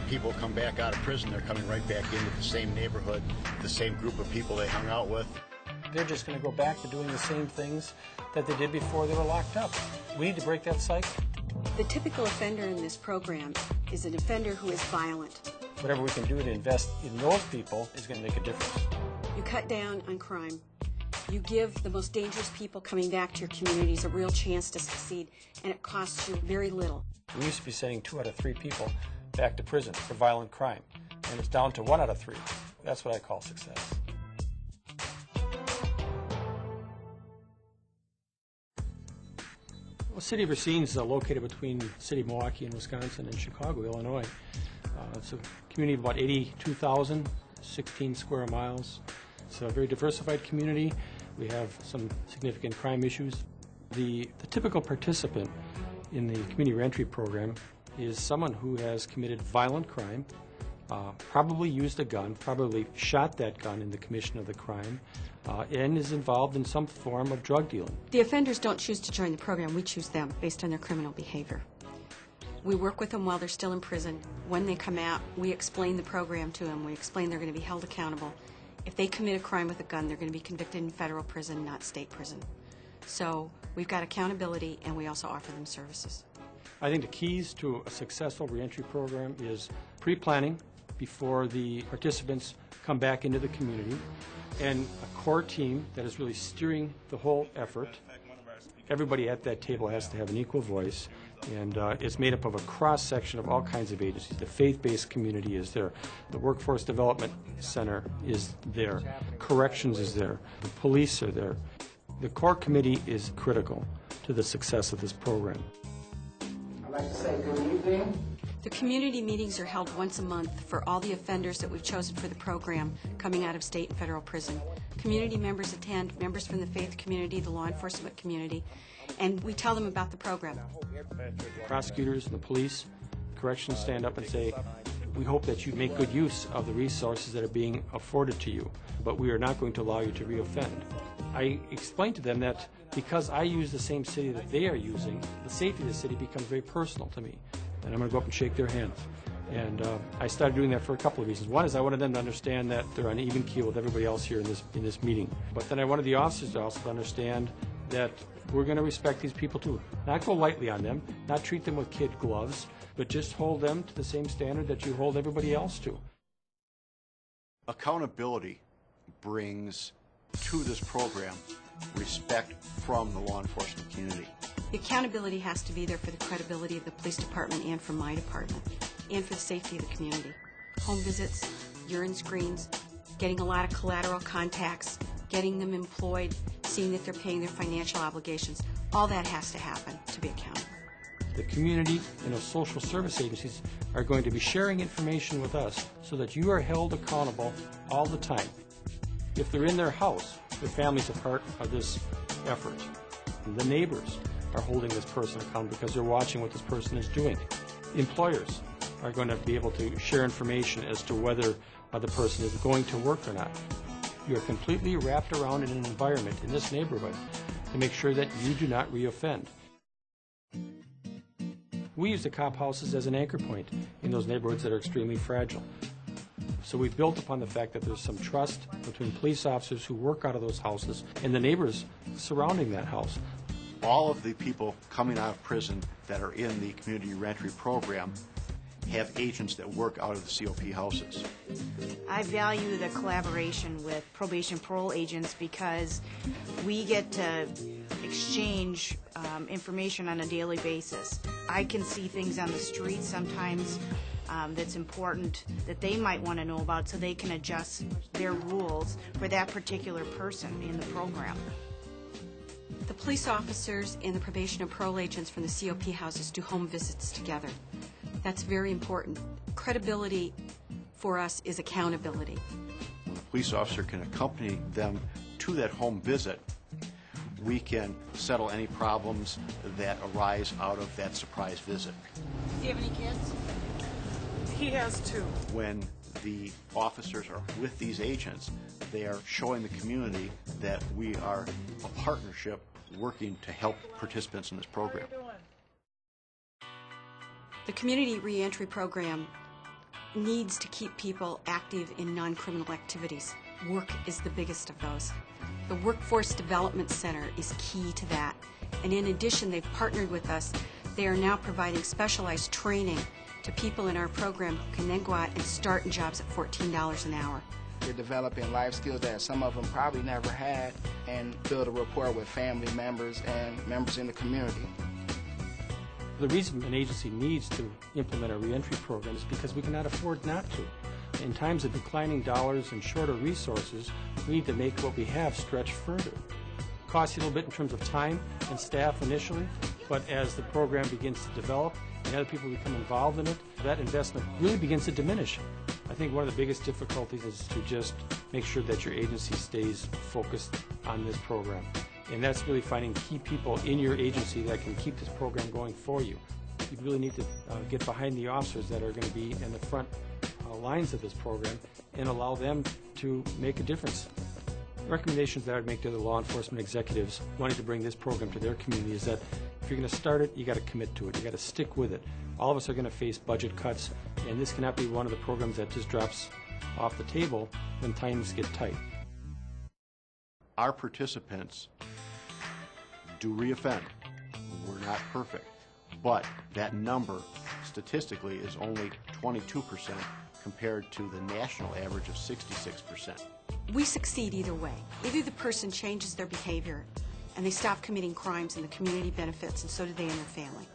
people come back out of prison, they're coming right back into the same neighborhood, the same group of people they hung out with. They're just going to go back to doing the same things that they did before they were locked up. We need to break that cycle. The typical offender in this program is an offender who is violent. Whatever we can do to invest in those people is going to make a difference. You cut down on crime. You give the most dangerous people coming back to your communities a real chance to succeed, and it costs you very little. We used to be sending 2 out of 3 people back to prison for violent crime, and it's down to 1 out of 3. That's what I call success. The city of Racine is located between the city of Milwaukee in Wisconsin and Chicago, Illinois. It's a community of about 82,000, 16 square miles. It's a very diversified community. We have some significant crime issues. The typical participant in the community reentry program is someone who has committed violent crime, probably used a gun, probably shot that gun in the commission of the crime, and is involved in some form of drug dealing. The offenders don't choose to join the program. We choose them based on their criminal behavior. We work with them while they're still in prison. When they come out, we explain the program to them. We explain they're going to be held accountable. If they commit a crime with a gun, they're going to be convicted in federal prison, not state prison. So we've got accountability, and we also offer them services. I think the keys to a successful reentry program is pre-planning before the participants come back into the community, and a core team that is really steering the whole effort. Everybody at that table has to have an equal voice, and it's made up of a cross-section of all kinds of agencies. The faith-based community is there. The Workforce Development Center is there. Corrections is there. The police are there. The core committee is critical to the success of this program. I'd like to say good evening. The community meetings are held once a month for all the offenders that we've chosen for the program coming out of state and federal prison. Community members attend, members from the faith community, the law enforcement community, and we tell them about the program. Prosecutors and the police, corrections stand up and say, we hope that you make good use of the resources that are being afforded to you, but we are not going to allow you to reoffend. I explained to them that because I use the same city that they are using, the safety of the city becomes very personal to me. And I'm going to go up and shake their hands. And I started doing that for a couple of reasons. One is I wanted them to understand that they're on even keel with everybody else here in this meeting. But then I wanted the officers to also understand that we're going to respect these people too. Not go lightly on them, not treat them with kid gloves, but just hold them to the same standard that you hold everybody else to. Accountability brings to this program respect from the law enforcement community. The accountability has to be there for the credibility of the police department and for my department, and for the safety of the community. Home visits, urine screens, getting a lot of collateral contacts, getting them employed, seeing that they're paying their financial obligations, all that has to happen to be accountable. The community and the social service agencies are going to be sharing information with us so that you are held accountable all the time. If they're in their house, their family's a part of this effort. The neighbors are holding this person accountable because they're watching what this person is doing. Employers are going to be able to share information as to whether the person is going to work or not. You're completely wrapped around in an environment in this neighborhood to make sure that you do not reoffend. We use the cop houses as an anchor point in those neighborhoods that are extremely fragile. So we built upon the fact that there's some trust between police officers who work out of those houses and the neighbors surrounding that house. All of the people coming out of prison that are in the community reentry program have agents that work out of the COP houses. I value the collaboration with probation parole agents because we get to exchange information on a daily basis. I can see things on the street sometimes that's important that they might want to know about so they can adjust their rules for that particular person in the program. The police officers and the probation and parole agents from the COP houses do home visits together. That's very important. Credibility for us is accountability. When a police officer can accompany them to that home visit, we can settle any problems that arise out of that surprise visit. Do you have any kids? He has 2. When the officers are with these agents, they are showing the community that we are a partnership working to help participants in this program. The community reentry program needs to keep people active in non-criminal activities. Work is the biggest of those. The Workforce Development Center is key to that. And in addition, they've partnered with us. They are now providing specialized training to people in our program who can then go out and start in jobs at $14 an hour. They're developing life skills that some of them probably never had and build a rapport with family members and members in the community. The reason an agency needs to implement a reentry program is because we cannot afford not to. In times of declining dollars and shorter resources, we need to make what we have stretch further. It costs you a little bit in terms of time and staff initially, but as the program begins to develop and other people become involved in it, that investment really begins to diminish. I think one of the biggest difficulties is to just make sure that your agency stays focused on this program. And that's really finding key people in your agency that can keep this program going for you. You really need to get behind the officers that are going to be in the front lines of this program and allow them to make a difference. Recommendations that I would make to the law enforcement executives wanting to bring this program to their community is that if you're going to start it, you got to commit to it. You got to stick with it. All of us are going to face budget cuts, and this cannot be one of the programs that just drops off the table when times get tight. Our participants do reoffend. We're not perfect, but that number statistically is only 22% compared to the national average of 66%. We succeed either way. Either the person changes their behavior and they stop committing crimes and the community benefits, and so do they and their family.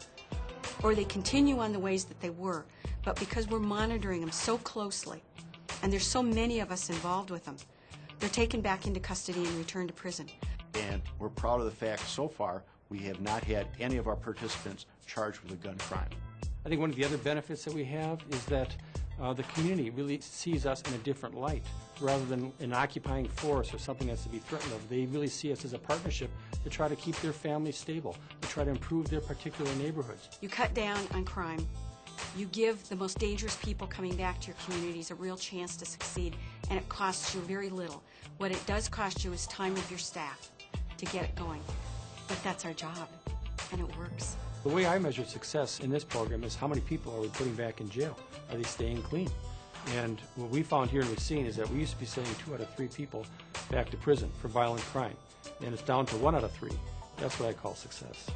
Or they continue on the ways that they were, but because we're monitoring them so closely, and there's so many of us involved with them, they're taken back into custody and returned to prison. And we're proud of the fact so far we have not had any of our participants charged with a gun crime. I think one of the other benefits that we have is that the community really sees us in a different light. Rather than an occupying force or something that's to be threatened of, they really see us as a partnership to try to keep their families stable, to try to improve their particular neighborhoods. You cut down on crime. You give the most dangerous people coming back to your communities a real chance to succeed, and it costs you very little. What it does cost you is time of your staff to get it going. But that's our job, and it works. The way I measure success in this program is how many people are we putting back in jail? Are they staying clean? And what we found here in Racine is that we used to be sending 2 out of 3 people back to prison for violent crime, and it's down to 1 out of 3. That's what I call success.